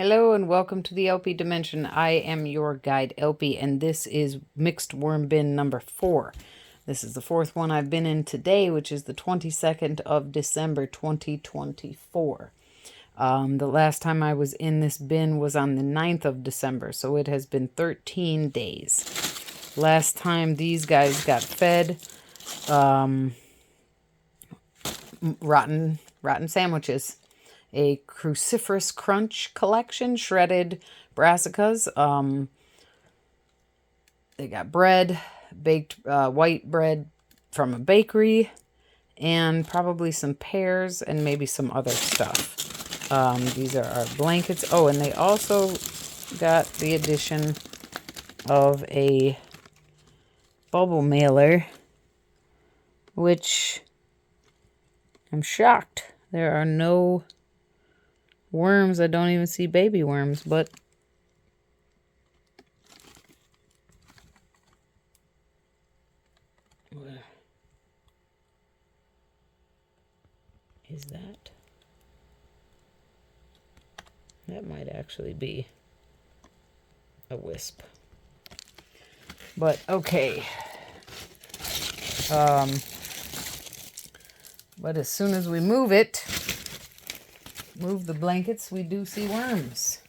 Hello and welcome to the theElpyDimension. I am your guide, Elpy, and this is mixed worm bin number 4. This is the 4th one I've been in today, which is the 22nd of December 2024. The last time I was in this bin was on the 9th of December, so it has been 13 days. Last time these guys got fed rotten sandwiches. A cruciferous crunch collection, shredded brassicas. They got bread, baked white bread from a bakery, and probably some pears and maybe some other stuff. These are our blankets. Oh, and they also got the addition of a bubble mailer, which I'm shocked. There are no worms. I don't even see baby worms, but where is that? That might actually be a wisp. But okay. But as soon as we move the blankets, we do see worms.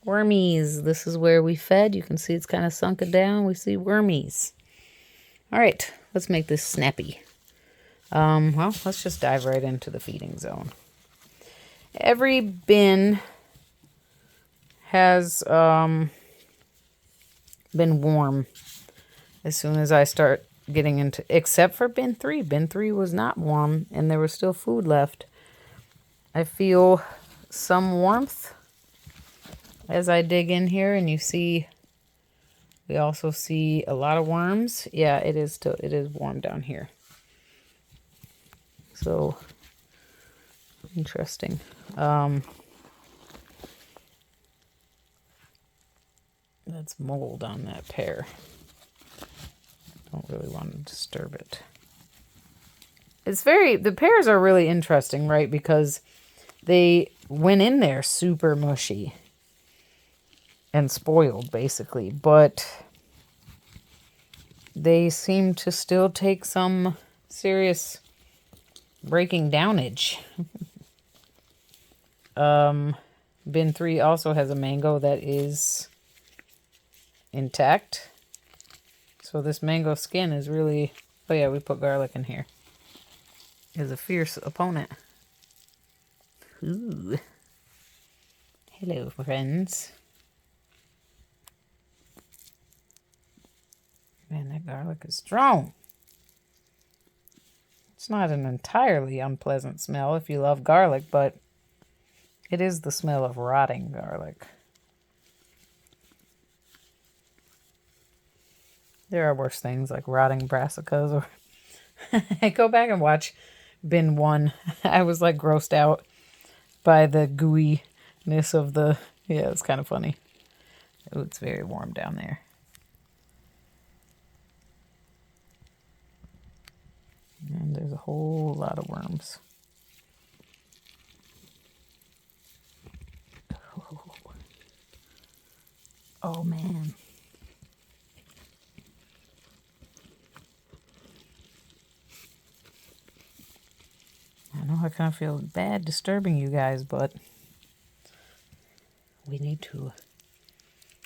Wormies. This is where we fed. You can see it's kind of sunken down. We see wormies. All right, let's make this snappy. Well, let's just dive right into the feeding zone. Every bin has been warm as soon as I start getting into, except for bin 3. Bin 3 was not warm, and there was still food left. I feel some warmth as I dig in here, and you see, we also see a lot of worms. Yeah, it is warm down here. So interesting. That's mold on that pear. Don't really want to disturb it. The pears are really interesting, right? Because they went in there super mushy and spoiled, basically. But they seem to still take some serious breaking downage. Bin 3 also has a mango that is intact. So this mango skin is really... Oh yeah, we put garlic in here. Is a fierce opponent. Ooh. Hello, friends. Man, that garlic is strong. It's not an entirely unpleasant smell if you love garlic, but it is the smell of rotting garlic. There are worse things like rotting brassicas. Or I go back and watch bin 1. I was like grossed out by the gooiness of the... Yeah, it's kind of funny. Oh, it's very warm down there. And there's a whole lot of worms. Oh man. I know I kind of feel bad disturbing you guys, but we need to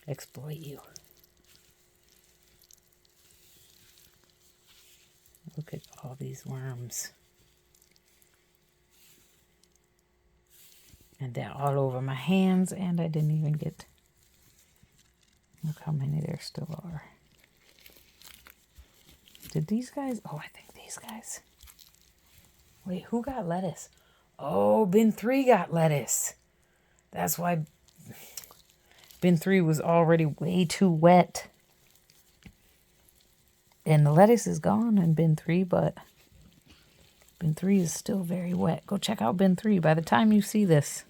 exploit you. Look at all these worms. And they're all over my hands, and I didn't even get... Look how many there still are. Did these guys... Oh, I think these guys... Wait, who got lettuce? Oh, bin 3 got lettuce. That's why bin 3 was already way too wet. And the lettuce is gone in bin 3, but bin 3 is still very wet. Go check out bin 3. By the time you see this,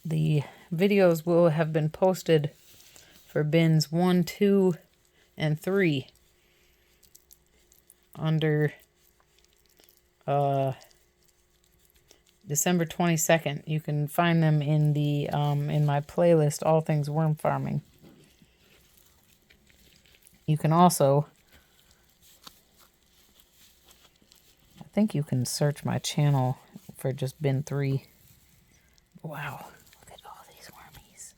the videos will have been posted for bins 1, 2, and 3 under December 22nd. You can find them in the in my playlist, All Things Worm Farming. You can also, I think you can search my channel for just bin 3. Wow, look at all these wormies.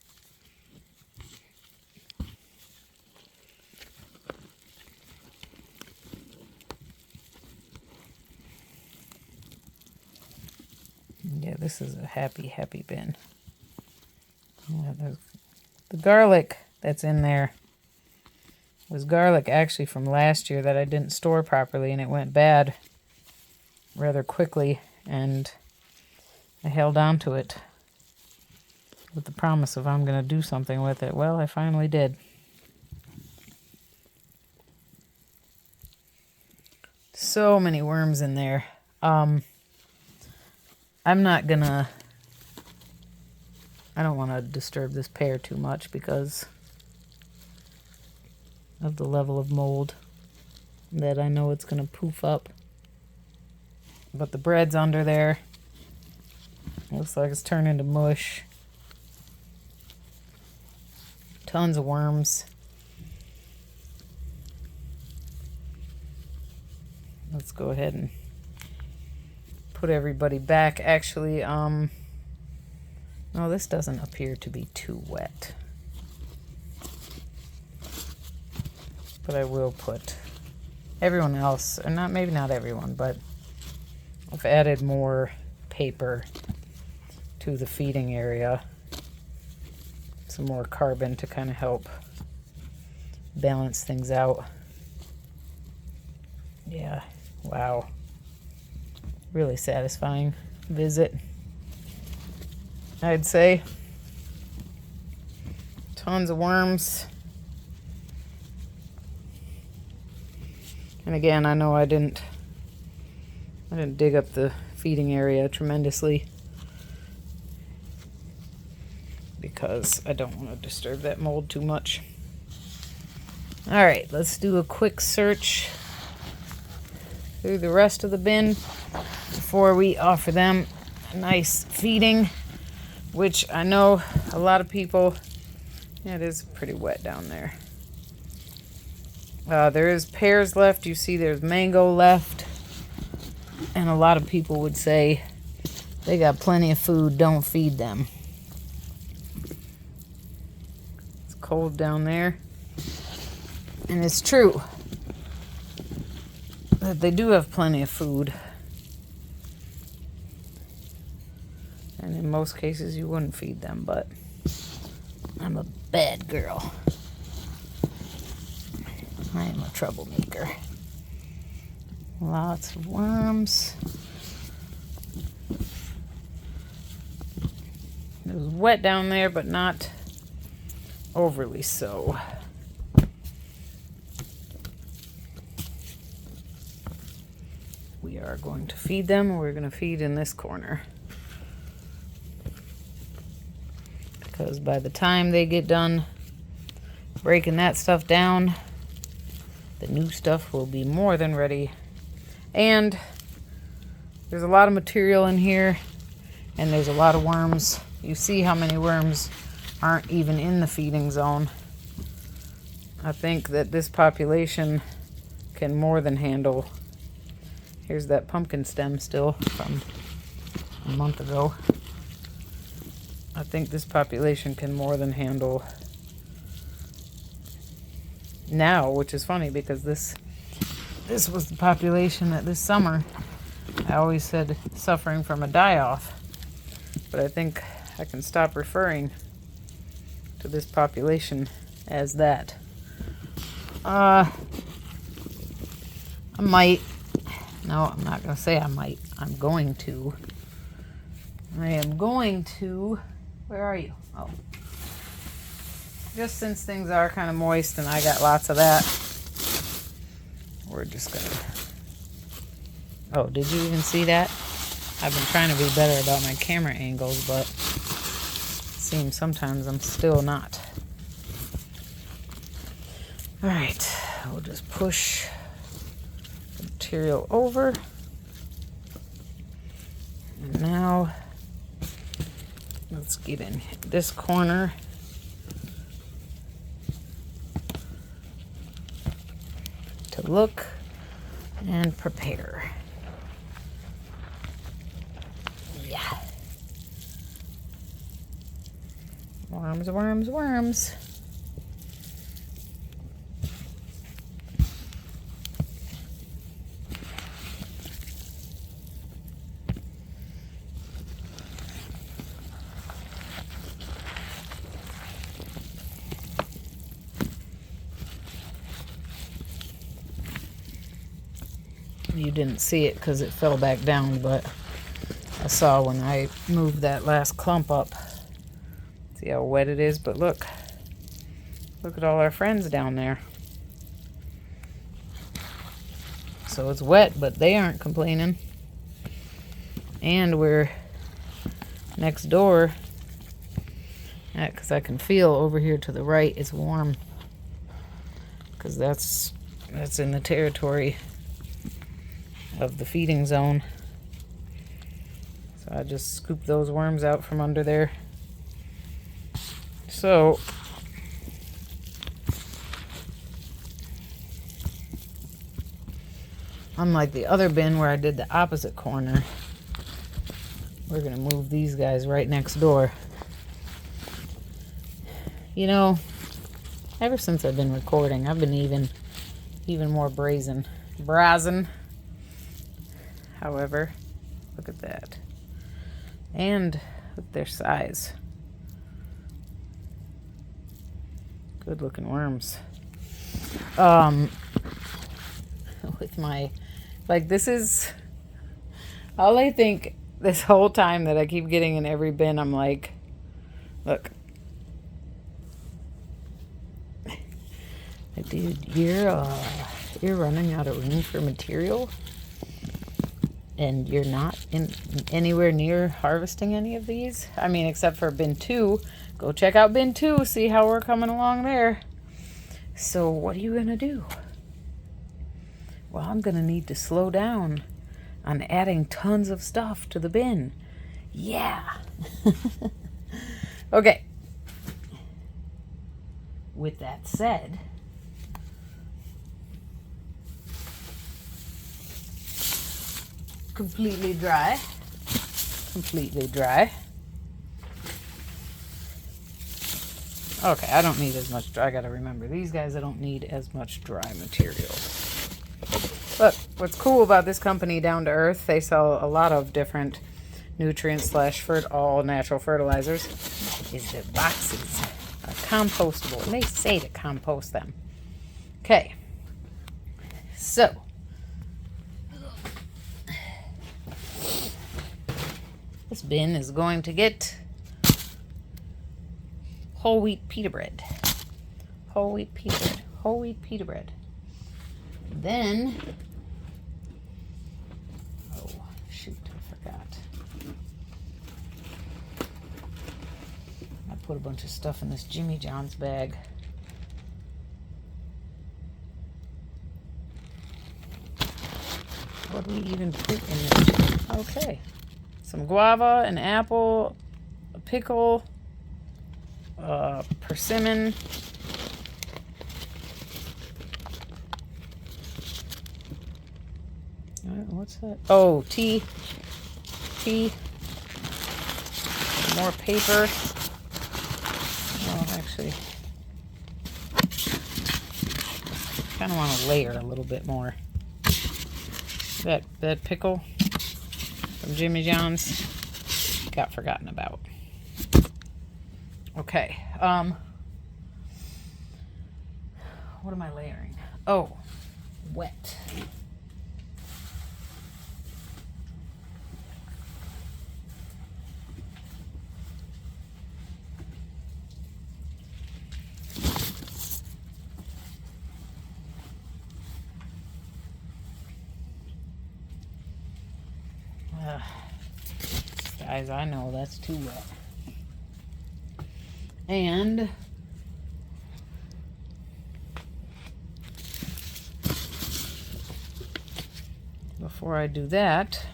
Yeah, this is a happy, happy bin. Yeah, there's the garlic that's in there was garlic actually from last year that I didn't store properly, and it went bad rather quickly, and I held on to it with the promise of I'm going to do something with it. Well, I finally did. So many worms in there. I'm not gonna, I don't want to disturb this pear too much because of the level of mold that I know it's going to poof up. But the bread's under there. Looks like it's turned into mush. Tons of worms. Let's go ahead and put everybody back. Actually, no, this doesn't appear to be too wet. But I will put everyone else, and not, maybe not everyone, but I've added more paper to the feeding area. Some more carbon to kind of help balance things out. Yeah, wow. Really satisfying visit, I'd say. Tons of worms. And again, I know I didn't dig up the feeding area tremendously because I don't want to disturb that mold too much. All right, let's do a quick search through the rest of the bin before we offer them a nice feeding, which I know a lot of people, yeah, it is pretty wet down there. There is pears left. You see there's mango left. And a lot of people would say they got plenty of food, don't feed them. It's cold down there. And it's true that they do have plenty of food. And in most cases you wouldn't feed them, but I'm a bad girl. I am a troublemaker. Lots of worms. It was wet down there, but not overly so. We are going to feed them. We're going to feed in this corner. Because by the time they get done breaking that stuff down, the new stuff will be more than ready. And there's a lot of material in here, and there's a lot of worms. You see how many worms aren't even in the feeding zone. I think that this population can more than handle. Here's that pumpkin stem still from a month ago. I think this population can more than handle now, which is funny because this was the population that this summer I always said suffering from a die-off. But I think I can stop referring to this population as that. I might. No, I'm not going to say I might. I'm going to. I am going to. Where are you? Oh. Just since things are kind of moist and I got lots of that, we're just going to. Oh, did you even see that? I've been trying to be better about my camera angles, but it seems sometimes I'm still not. All right, we'll just push the material over. And now let's get in this corner. To look and prepare. Yeah. Worms, worms, worms. You didn't see it because it fell back down, but I saw when I moved that last clump up. See how wet it is? But look at all our friends down there. So it's wet, but they aren't complaining. And we're next door, because I can feel over here to the right it's warm, because that's in the territory of the feeding zone. So I just scoop those worms out from under there. So unlike the other bin where I did the opposite corner, we're gonna move these guys right next door. You know, ever since I've been recording, I've been even more brazen. However, look at that. And with their size. Good looking worms. With my, like, this is all I think this whole time that I keep getting in every bin. I'm like, look. Dude, you're running out of room for material, and you're not anywhere near harvesting any of these. I mean, except for bin 2. Go check out bin 2, see how we're coming along there. So what are you gonna do? Well, I'm gonna need to slow down on adding tons of stuff to the bin. Yeah. Okay. With that said, completely dry. Okay, I don't need as much dry. I gotta remember, these guys, I don't need as much dry material. But what's cool about this company, Down to Earth, they sell a lot of different nutrients / all natural fertilizers, is their boxes are compostable. And they say to compost them. Okay. So, this bin is going to get whole wheat pita bread. Whole wheat pita bread. Then, oh shoot, I forgot. I put a bunch of stuff in this Jimmy John's bag. What do we even put in this? Okay. Some guava, an apple, a pickle, persimmon, what's that? Oh, tea, more paper. Well, actually, kind of want to layer a little bit more. That pickle from Jimmy John's got forgotten about. Okay, what am I layering? Oh, wet. Guys, I know that's too wet. And before I do that,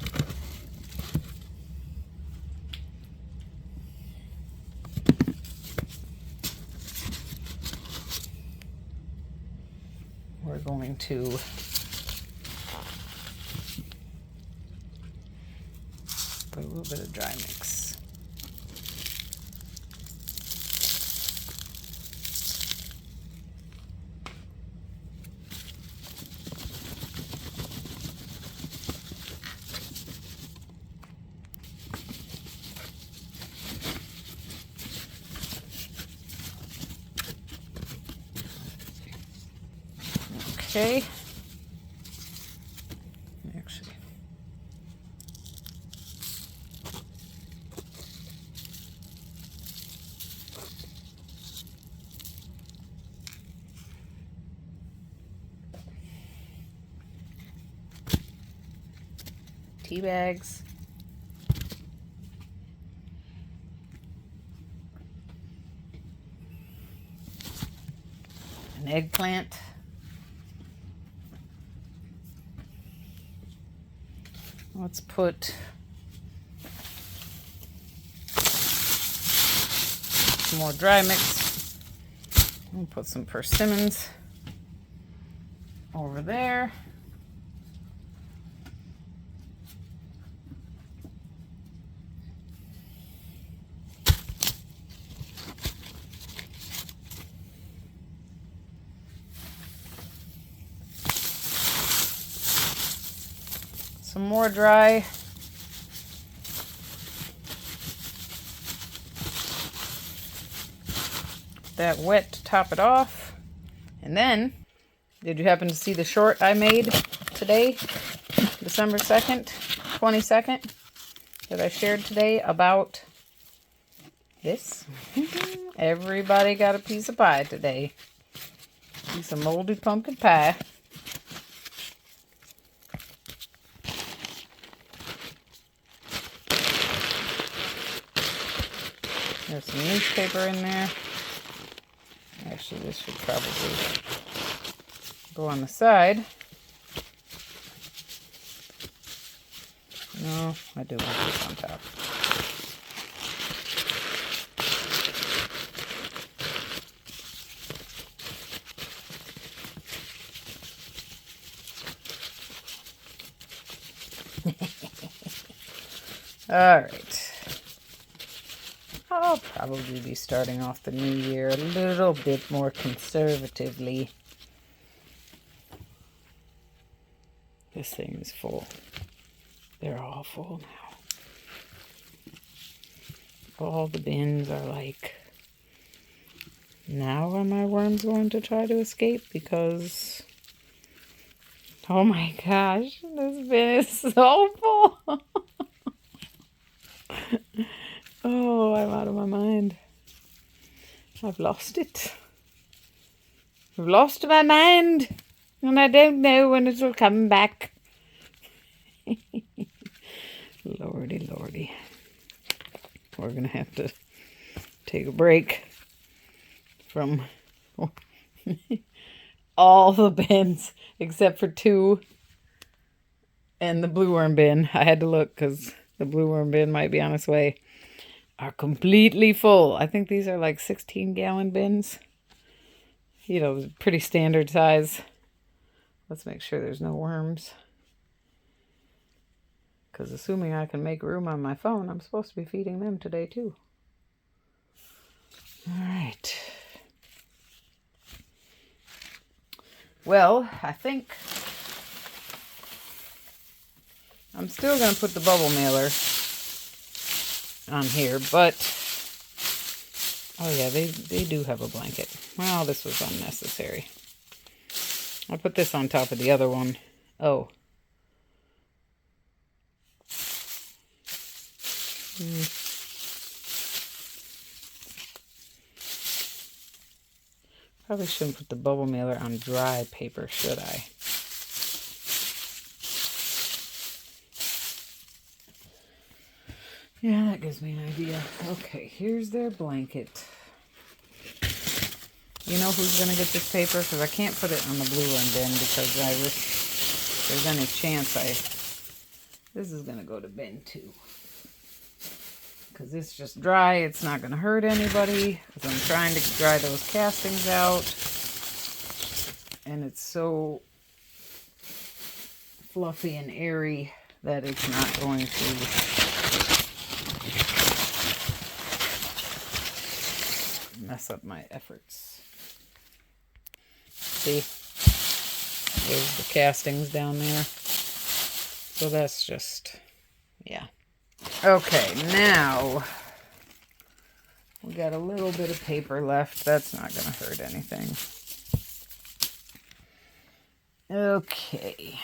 going to put a little bit of dry mix. Okay. Actually, tea bags. An eggplant. Let's put some more dry mix. We'll put some persimmons over there. Some more dry. That wet to top it off. And then, did you happen to see the short I made today, December 2nd, 22nd, that I shared today about this? Everybody got a piece of pie today. Piece of moldy pumpkin pie. There's some newspaper in there. Actually, this should probably go on the side. No, I do want this on top. All right. I'll probably be starting off the new year a little bit more conservatively. This thing is full. They're all full now. All the bins are like, now are my worms going to try to escape? Because, oh my gosh, this bin is so full. Oh, I'm out of my mind. I've lost it. I've lost my mind. And I don't know when it will come back. Lordy, lordy. We're going to have to take a break from all the bins except for 2 and the blue worm bin. I had to look because the blue worm bin might be on its way. Are completely full. I think these are like 16-gallon bins. You know, pretty standard size. Let's make sure there's no worms. Because assuming I can make room on my phone, I'm supposed to be feeding them today too. All right. Well, I think I'm still going to put the bubble mailer on here, but oh yeah, they do have a blanket. Well, this was unnecessary. I'll put this on top of the other one. Oh. Probably shouldn't put the bubble mailer on dry paper, should I? Yeah, that gives me an idea. Okay, here's their blanket. You know who's going to get this paper? Because I can't put it on the blue one bin because I risk there's any chance this is going to go to bin 2. Because it's just dry. It's not going to hurt anybody. Because I'm trying to dry those castings out. and it's so fluffy and airy that it's not going to mess up my efforts. See, there's the castings down there. So that's just, yeah. Okay, now we got a little bit of paper left. That's not going to hurt anything. Okay.